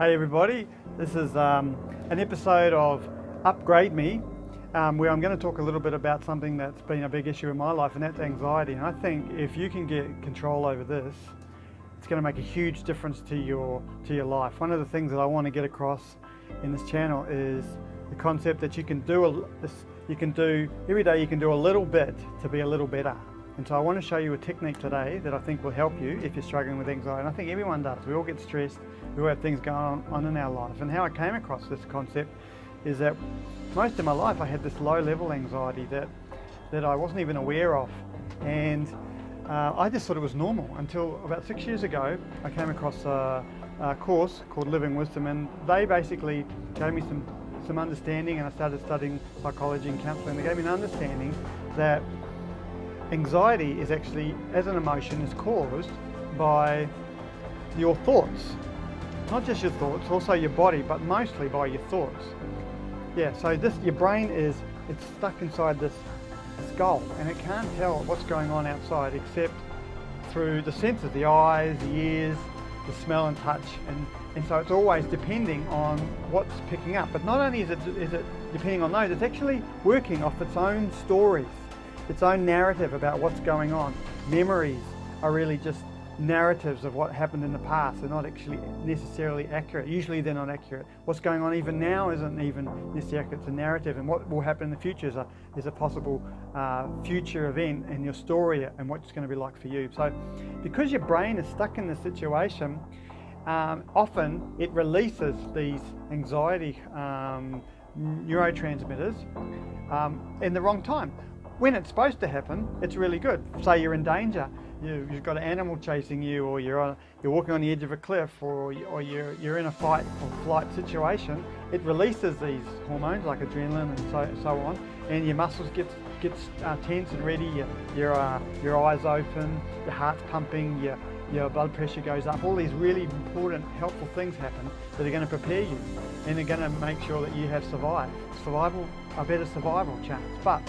Hey everybody, this is an episode of Upgrade Me, where I'm going to talk a little bit about something that's been a big issue in my life, and that's anxiety. And I think if you can get control over this, it's going to make a huge difference to your life. One of the things that I want to get across in this channel is the concept that you can do every day. You can do a little bit to be a little better. And so I want to show you a technique today that I think will help you if you're struggling with anxiety. And I think everyone does. We all get stressed. We all have things going on in our life. And how I came across this concept is that most of my life I had this low-level anxiety that I wasn't even aware of. And I just thought it was normal until about 6 years ago I came across a course called Living Wisdom, and they basically gave me some understanding, and I started studying psychology and counselling. They gave me an understanding that anxiety is actually, as an emotion, is caused by your thoughts. Not just your thoughts, also your body, but mostly by your thoughts. Yeah, so your brain it's stuck inside this skull, and it can't tell what's going on outside except through the senses, the eyes, the ears, the smell and touch, and so it's always depending on what's picking up. But not only is it depending on those, it's actually working off its own stories, its own narrative about what's going on. Memories are really just narratives of what happened in the past. They're not actually necessarily accurate. Usually they're not accurate. What's going on even now isn't even necessarily accurate. It's a narrative, and what will happen in the future is a possible future event in your story and what it's going to be like for you. So because your brain is stuck in this situation, often it releases these anxiety neurotransmitters in the wrong time. When it's supposed to happen, it's really good. Say you're in danger, you've got an animal chasing you, or you're walking on the edge of a cliff, or you're in a fight or flight situation. It releases these hormones like adrenaline and so on, and your muscles get tense and ready. Your eyes open, your heart's pumping, your blood pressure goes up. All these really important, helpful things happen that are going to prepare you, and are going to make sure that you have a better survival chance. But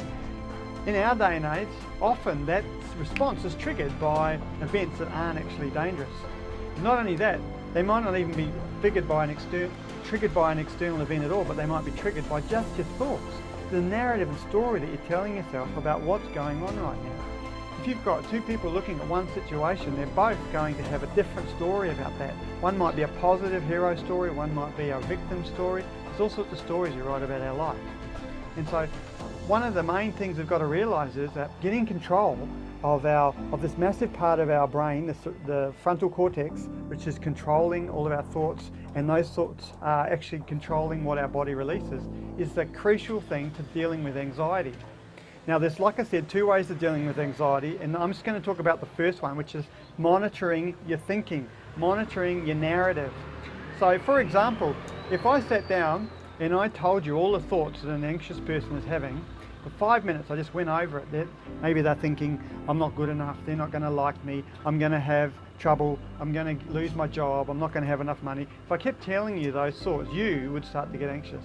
in our day and age, often that response is triggered by events that aren't actually dangerous. Not only that, they might not even be triggered by an external event at all, but they might be triggered by just your thoughts, the narrative and story that you're telling yourself about what's going on right now. If you've got two people looking at one situation, they're both going to have a different story about that. One might be a positive hero story, one might be a victim story. There's all sorts of stories you write about our life. And so one of the main things we've got to realize is that getting control of this massive part of our brain, the frontal cortex, which is controlling all of our thoughts, and those thoughts are actually controlling what our body releases, is the crucial thing to dealing with anxiety. Now there's, like I said, two ways of dealing with anxiety, and I'm just going to talk about the first one, which is monitoring your thinking, monitoring your narrative. So for example, if I sat down and I told you all the thoughts that an anxious person is having, for 5 minutes I just went over it. Maybe they're thinking, I'm not good enough, they're not going to like me, I'm going to have trouble, I'm going to lose my job, I'm not going to have enough money. If I kept telling you those thoughts, you would start to get anxious.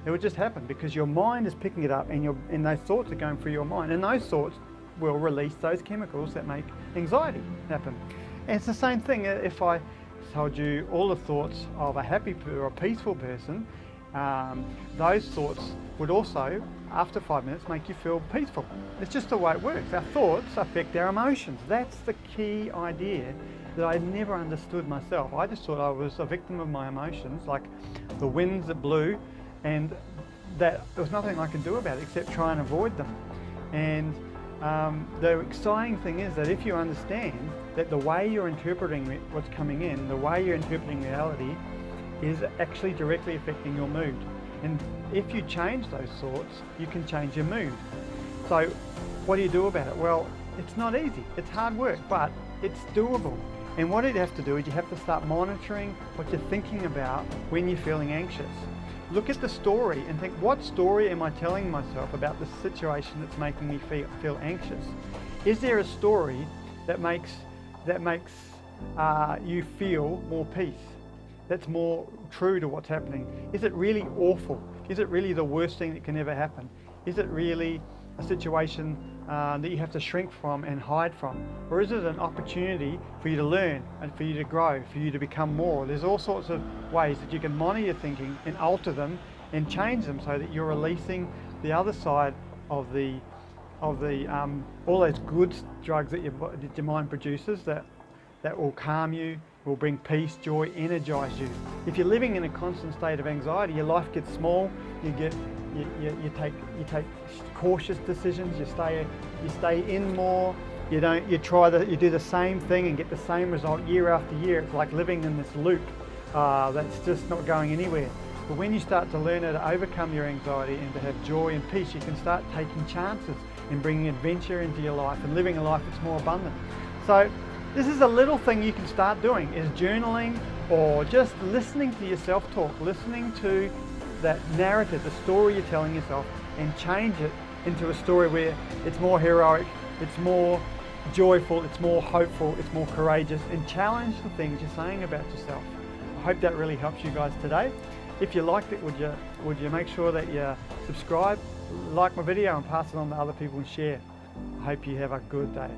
It would just happen because your mind is picking it up, and those thoughts are going through your mind, and those thoughts will release those chemicals that make anxiety happen. And it's the same thing if I told you all the thoughts of a happy or a peaceful person. Those thoughts would also, after 5 minutes, make you feel peaceful. It's just the way it works. Our thoughts affect our emotions. That's the key idea that I never understood myself. I just thought I was a victim of my emotions, like the winds that blew, and that there was nothing I could do about it except try and avoid them. And the exciting thing is that if you understand that the way you're interpreting what's coming in, the way you're interpreting reality, is actually directly affecting your mood. And if you change those thoughts, you can change your mood. So what do you do about it? Well, it's not easy. It's hard work, but it's doable. And what you have to do is you have to start monitoring what you're thinking about when you're feeling anxious. Look at the story and think, what story am I telling myself about the situation that's making me feel anxious? Is there a story that makes you feel more peace? That's more true to what's happening? Is it really awful? Is it really the worst thing that can ever happen? Is it really a situation that you have to shrink from and hide from? Or is it an opportunity for you to learn and for you to grow, for you to become more? There's all sorts of ways that you can monitor your thinking and alter them and change them so that you're releasing the other side of the all those good drugs that your mind produces that will calm you, will bring peace, joy, energize you. If you're living in a constant state of anxiety, your life gets small. You take cautious decisions. You stay in more. You do the same thing and get the same result year after year. It's like living in this loop that's just not going anywhere. But when you start to learn how to overcome your anxiety and to have joy and peace, you can start taking chances and bringing adventure into your life and living a life that's more abundant. So this is a little thing you can start doing, is journaling or just listening to your self-talk, listening to that narrative, the story you're telling yourself, and change it into a story where it's more heroic, it's more joyful, it's more hopeful, it's more courageous, and challenge the things you're saying about yourself. I hope that really helps you guys today. If you liked it, would you make sure that you subscribe, like my video, and pass it on to other people and share. I hope you have a good day.